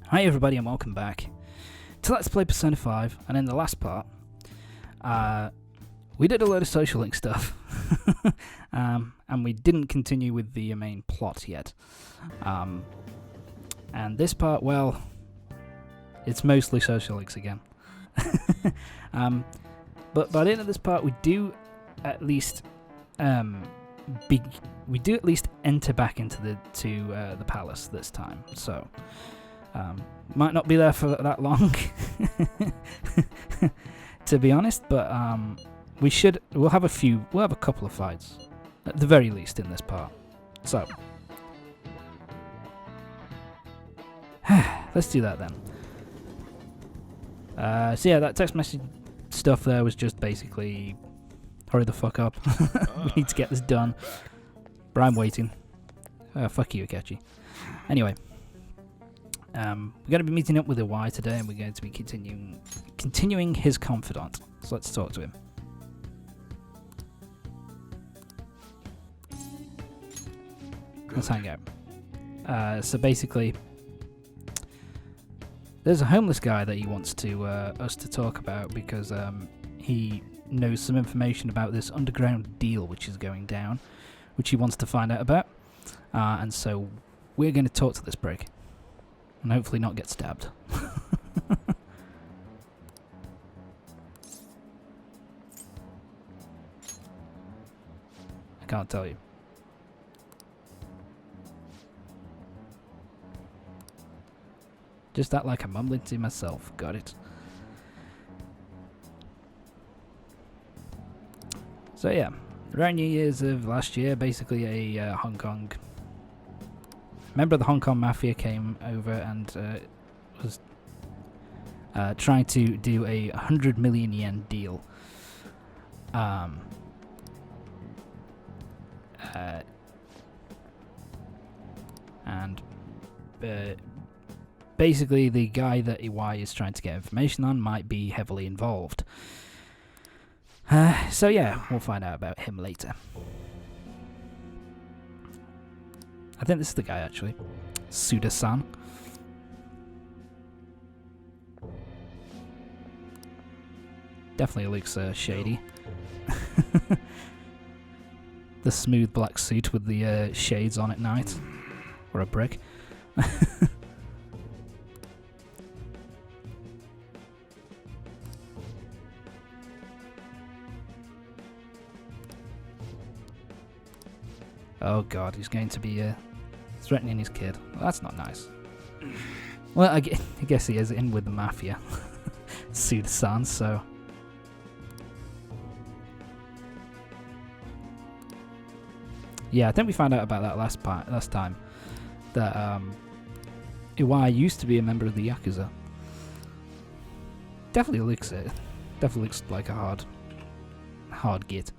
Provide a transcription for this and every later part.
Hi everybody and welcome back to Let's Play Persona 5, and in the last part, we did a load of social link stuff, and we didn't continue with the main plot yet. And this part, well, it's mostly social links again. But by the end of this part, we do at least enter back into the palace this time. So. Might not be there for that long, to be honest, but we'll have a couple of fights, at the very least in this part. So, let's do that then. So yeah, that text message stuff there was just basically, hurry the fuck up, we need to get this done, but I'm waiting. Fuck you, Akechi. Anyway. We're going to be meeting up with Iwai today, and we're going to be continuing his confidant. So let's talk to him. Let's hang out. So basically, there's a homeless guy that he wants us to talk about because he knows some information about this underground deal which is going down, which he wants to find out about. And so we're going to talk to this prick. And hopefully not get stabbed. I can't tell you. Just act like I'm mumbling to myself. Got it. So yeah, around New Year's of last year, basically a Hong Kong member of the Hong Kong Mafia came over and was trying to do a 100 million yen deal. And basically the guy that Iwai is trying to get information on might be heavily involved. So yeah, we'll find out about him later. I think this is the guy, actually. Suda-san. Definitely looks shady. The smooth black suit with the shades on at night. Or a brick. Oh god, he's going to be threatening his kid. Well, that's not nice. Well, I guess he is in with the mafia. Suda-san, so... Yeah, I think we found out about that last time. That Iwai used to be a member of the Yakuza. Definitely looks it. Definitely looks like a hard git.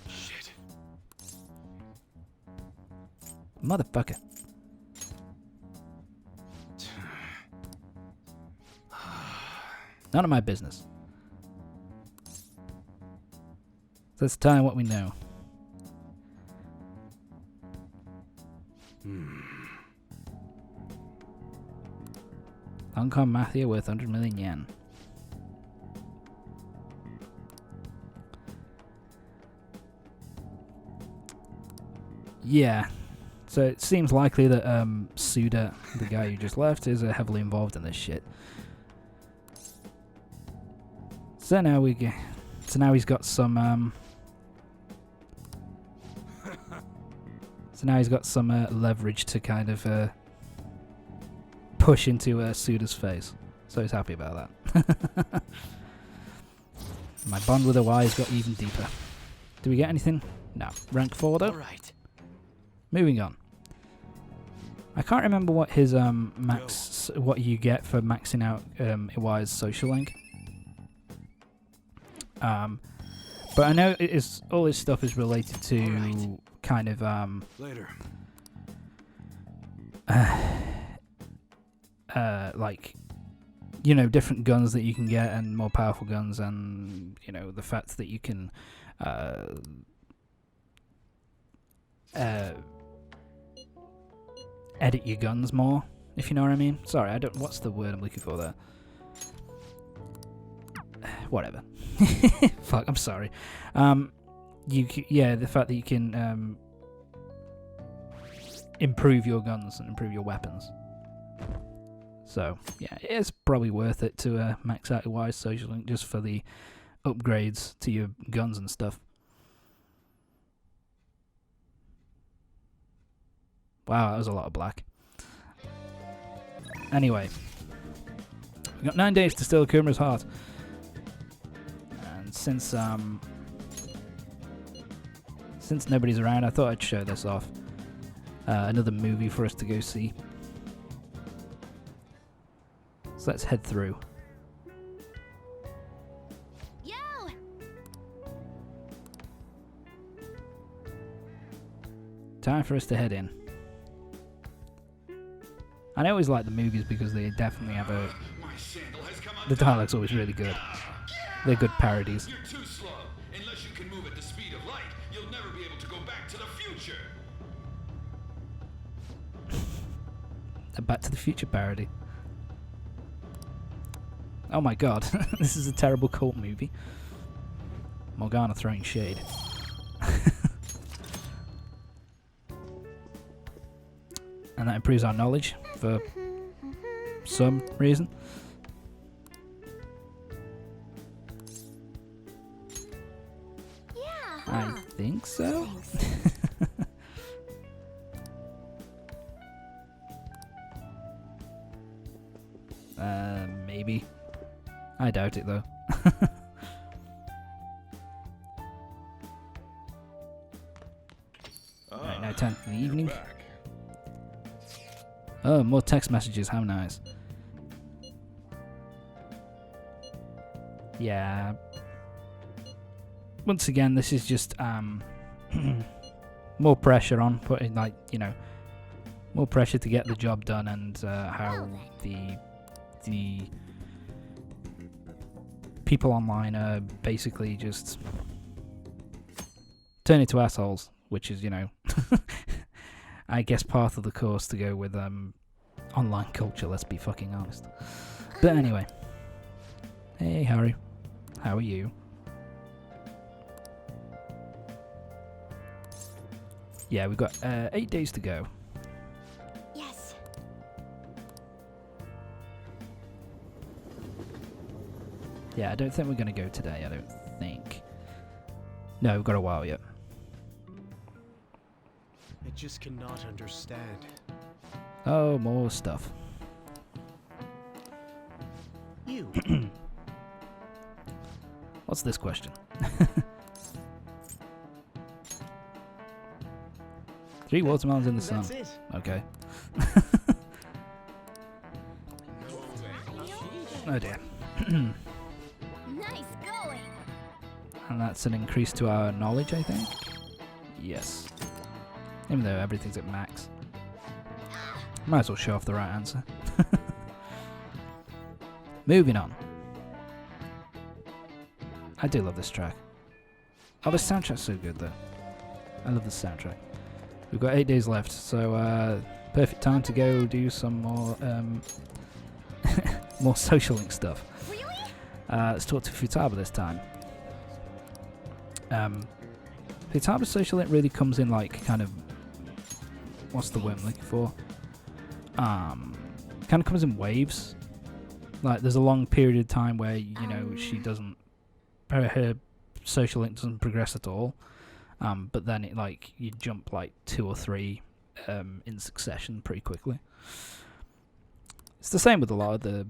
Shit. Motherfucker. None of my business. Let's tell him what we know. Hong Kong Mafia worth 100 million yen. Yeah. So it seems likely that Suda, the guy who just left, is heavily involved in this shit. So now he's got some leverage to kind of push into Suda's face. So he's happy about that. My bond with Iwai has got even deeper. Do we get anything? No. Rank 4 though? Alright. Moving on. I can't remember what his what you get for maxing out Iwai's social link. But I know all his stuff is related to kind of Later. like, you know, different guns that you can get and more powerful guns, and you know, the fact that you can edit your guns more if you know what I mean. Sorry, I don't. What's the word I'm looking for there? Whatever. Fuck, I'm sorry. Yeah, the fact that you can improve your guns and improve your weapons. So yeah, it's probably worth it to max out your Wise Social Link just for the upgrades to your guns and stuff. Wow, that was a lot of black. Anyway, we've got 9 days to steal Okumura's heart. And since nobody's around, I thought I'd show this off. Another movie for us to go see. So let's head through. Yo! Time for us to head in. And I always like the movies because they definitely have a... The dialogue's always really good. They're good parodies. You're too slow. Unless you can move at the speed of light, you'll never be able to go back to the future. A Back to the Future parody. Oh my god, this is a terrible cult movie. Morgana throwing shade. And that improves our knowledge for some reason. Yeah. I think so. Maybe. I doubt it though. Right, now 10 in the evening. Oh, more text messages, how nice. Yeah. Once again, this is just more pressure on, putting, like, you know, more pressure to get the job done, and how the people online are basically just turn into assholes, which is, you know, I guess part of the course to go with online culture, let's be fucking honest. But anyway. Hey Harry, how are you? Yeah, we've got 8 days to go. Yes. Yeah, I don't think we're going to go today, I don't think. No, we've got a while yet. I just cannot understand. Oh, more stuff. You. What's this question? 3 watermelons in the sun. That's it. Okay. Oh dear. Nice going. And that's an increase to our knowledge, I think? Yes. Even though everything's at max. Might as well show off the right answer. Moving on. I do love this track. Oh, the soundtrack's so good though. I love the soundtrack. We've got 8 days left, so perfect time to go do some more more social link stuff. Really? Let's talk to Futaba this time. Futaba's social link really comes in like kind of, what's the word I'm looking for? Kind of comes in waves. Like there's a long period of time where, you know, she doesn't, her social link doesn't progress at all. But then it, like, you jump like 2 or 3 in succession pretty quickly. It's the same with a lot of the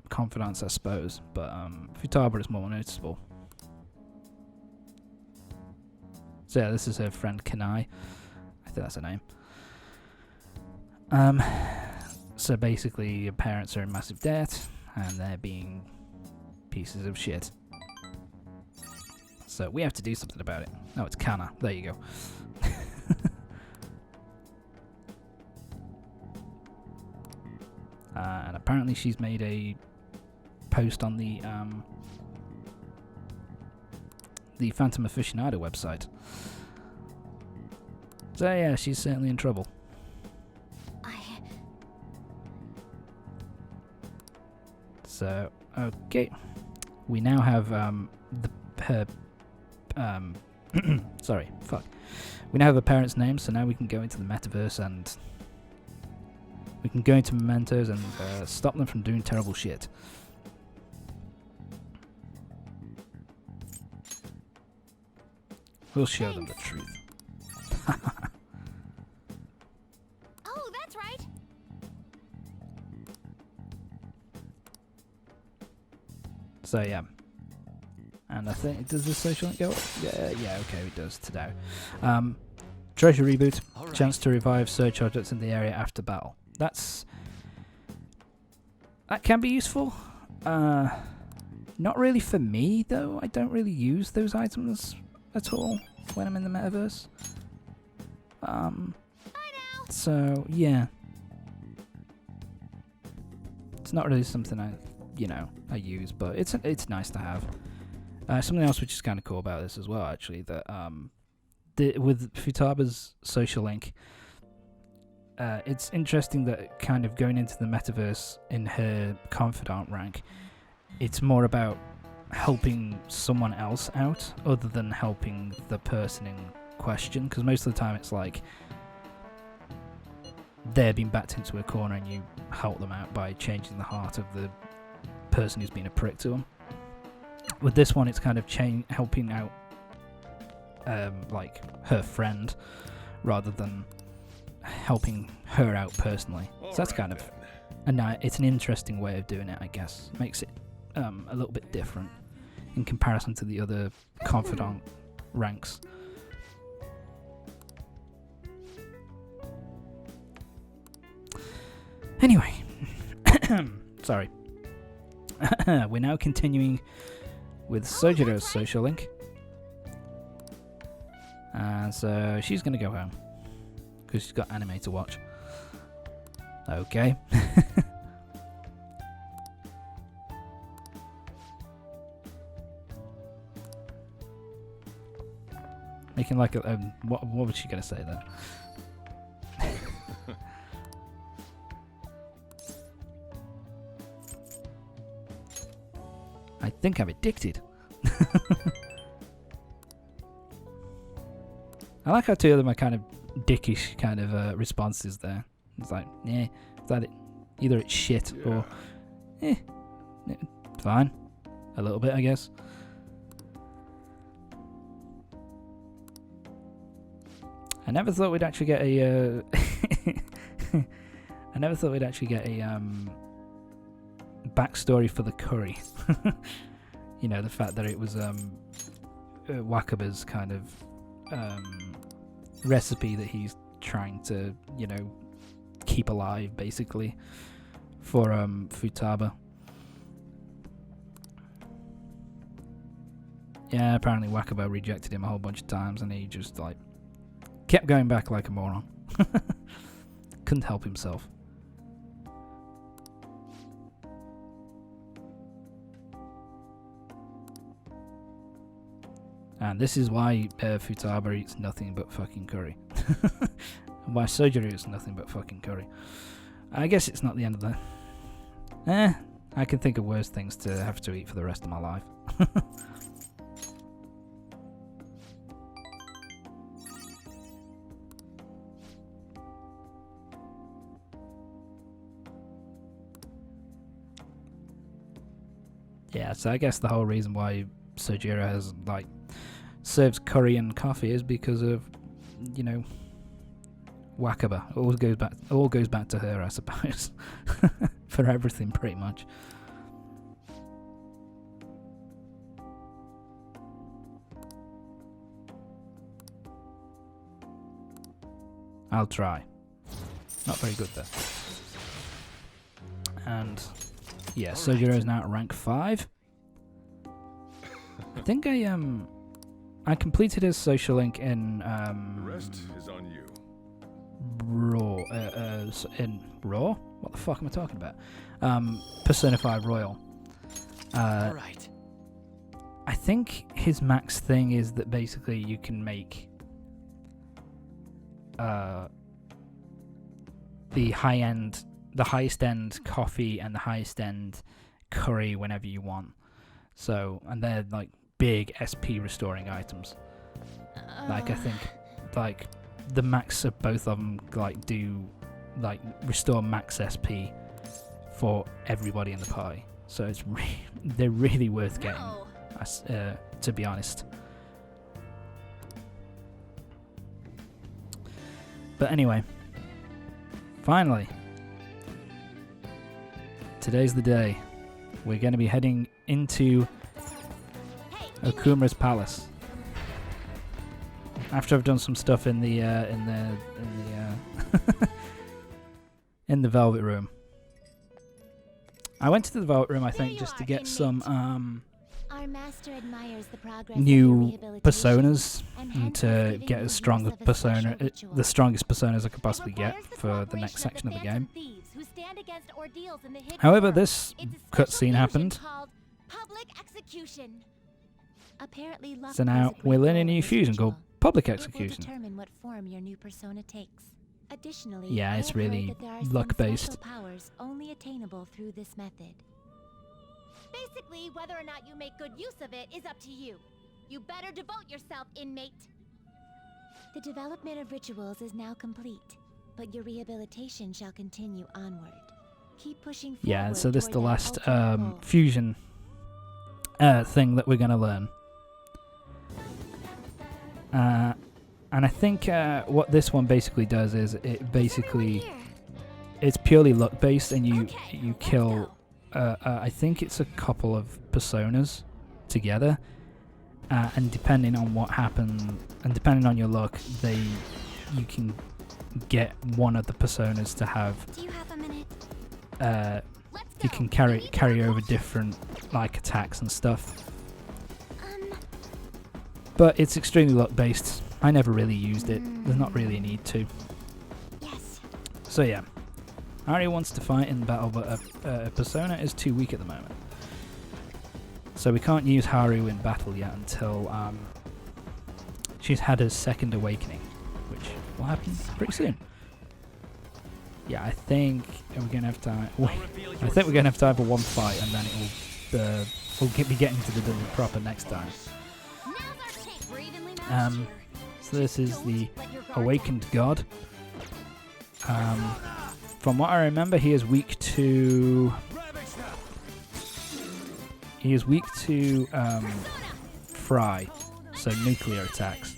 confidants, I suppose, but Futaba is more noticeable. So yeah, this is her friend Kanai. I think that's her name. So basically, your parents are in massive debt, and they're being pieces of shit. So we have to do something about it. Oh, it's Kana. There you go. And apparently she's made a post on the Phantom Aficionado website. So yeah, she's certainly in trouble. So, okay. We now have sorry, fuck. We now have a parent's name, so now we can go into the metaverse and we can go into mementos and stop them from doing terrible shit. We'll show them the truth. Oh, that's right. So yeah. And I think, does the social link go up? Yeah, okay, it does today. Treasure reboot, chance to revive search objects in the area after battle. That can be useful. Not really for me though. I don't really use those items at all when I'm in the metaverse. So yeah, it's not really something I use, but it's nice to have. Something else which is kind of cool about this as well, actually, that with Futaba's social link, it's interesting that kind of going into the metaverse in her confidant rank, it's more about helping someone else out other than helping the person in question, because most of the time it's like they're being backed into a corner and you help them out by changing the heart of the person who's been a prick to them. With this one, it's kind of helping out like her friend rather than helping her out personally. So that's kind of it's an interesting way of doing it, I guess. Makes it a little bit different in comparison to the other confidant ranks. Anyway, sorry. We're now continuing with Sojiro's social link. And so she's going to go home because she's got anime to watch. Okay. Making like a... what was she going to say there? I think I'm addicted. I like how two of them are kind of dickish kind of responses there. It's like, yeah, is that it? Either it's shit or, fine. A little bit, I guess. I never thought we'd actually get a. I never thought we'd actually get a backstory for the curry. You know, the fact that it was Wakaba's kind of recipe that he's trying to, keep alive, basically, for Futaba. Yeah, apparently Wakaba rejected him a whole bunch of times, and he just kept going back like a moron. Couldn't help himself. And this is why Futaba eats nothing but fucking curry. And why Sojiro eats nothing but fucking curry. I guess it's not the end of the... I can think of worse things to have to eat for the rest of my life. Yeah, so I guess the whole reason why Sojiro has, serves curry and coffee is because of, Wakaba. All goes back to her, I suppose. For everything, pretty much. I'll try. Not very good, though. And, yeah, Sojiro is now at rank 5. I think I completed his social link in The rest is on you. Raw. In Raw? What the fuck am I talking about? Persona 5 Royal. All right. I think his max thing is that basically you can make the highest end coffee and the highest end curry whenever you want. So, and they're like big SP restoring items. Like I think, like the max of both of them like do like restore max SP for everybody in the party. So it's they're really worth getting. To be honest. But anyway, finally, today's the day. We're going to be heading into Okumura's palace. After I've done some stuff in the in the Velvet Room. I went to the Velvet Room, I think, just to get some new personas and to get as strong a persona, the strongest personas I could possibly get for the next section of the game. However, this cutscene happened. So now we're learning a new fusion called Public Execution. Additionally, Yeah, it's really luck-based. Powers only attainable through this method. Basically, whether or not you make good use of it is up to you. You better devote yourself, inmate. The development of rituals is now complete, but your rehabilitation shall continue onward. Keep pushing forward. Yeah, so this is the toward that last ultimate goal. fusion thing that we're going to learn. And I think what this one basically does is it basically it's purely luck based, and you kill I think it's a couple of personas together, and depending on what happens and depending on your luck, you can get one of the personas to have Do you have a minute? you can carry over different like attacks and stuff. But it's extremely luck based. I never really used it. There's not really a need to. Yes. So yeah, Ari wants to fight in battle, but Persona is too weak at the moment. So we can't use Haru in battle yet until she's had her second awakening, which will happen pretty soon. Yeah, I think we're gonna have time. I think we're gonna have time for one fight, and then it will be getting to the dungeon proper next time. So this is the Awakened God. From what I remember, he is weak to fry, so nuclear attacks,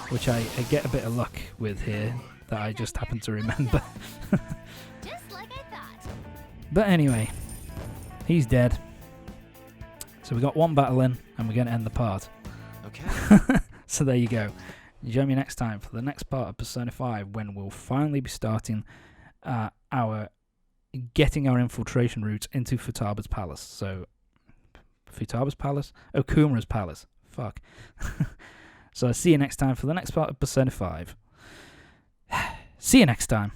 which I get a bit of luck with here that I just happen to remember. Just like I thought. But anyway, he's dead. So we got one battle in, and we're going to end the part. Okay. So there you go. Join me next time for the next part of Persona 5, when we'll finally be starting getting our infiltration route into Futaba's palace. So, Futaba's palace? Okumura's palace. Fuck. So I'll see you next time for the next part of Persona 5. See you next time.